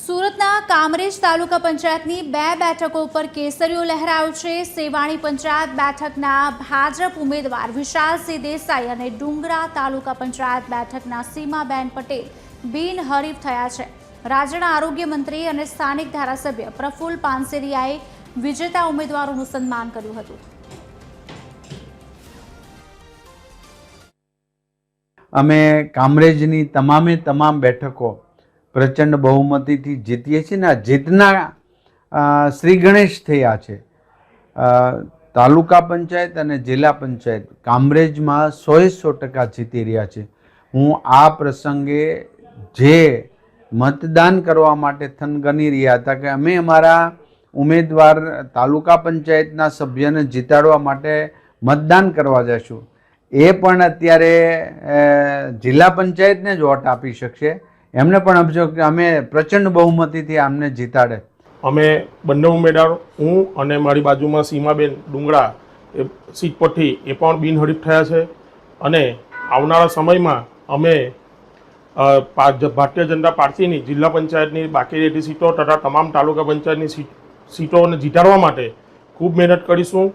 સુરતના કામરેજ તાલુકા પંચાયતની 2 બેઠકો પર કેસરીઓ લહેરાયો છે। સેવાણી પંચાયત બેઠકના ભાજપ ઉમેદવાર વિશાલસિંહ દેસાઈ અને ડુંગરા તાલુકા પંચાયત બેઠકના સીમાબેન પટેલ બિનહરીફ થયા છે। રાજ્યના આરોગ્ય મંત્રી અને સ્થાનિક ધારાસભ્ય પ્રફુલ્લ પાનસેરિયાએ વિજેતા ઉમેદવારોનું સન્માન કર્યું હતું। અમે કામરેજની તમામ બેઠકો પ્રચંડ બહુમતીથી જીતીએ છીએ ને જીતના શ્રી ગણેશ થયા છે। તાલુકા પંચાયત અને જિલ્લા પંચાયત કામરેજમાં 100% જીતી રહ્યા છે। હું આ પ્રસંગે જે મતદાન કરવા માટે થનગની રહ્યા હતા કે અમે અમારા ઉમેદવાર તાલુકા પંચાયતના સભ્યને જીતાડવા માટે મતદાન કરવા જઈશું, એ પણ અત્યારે જિલ્લા પંચાયતને જ વોટ આપી શકશે। એમને પણ અભિયોગ કે અમે પ્રચંડ બહુમતીથી આમને જીતાડે। અમે બંને ઉમેદવાર, હું અને મારી બાજુમાં સીમાબેન ડુંગરા એ સીટ પરથી એ પણ બિનહરીફ થયા છે અને આવનારા સમયમાં અમે ભારતીય જનતા પાર્ટીની જિલ્લા પંચાયતની બાકી રહેતી સીટો તથા તમામ તાલુકા પંચાયતની સીટોને જીતાડવા માટે ખૂબ મહેનત કરીશું।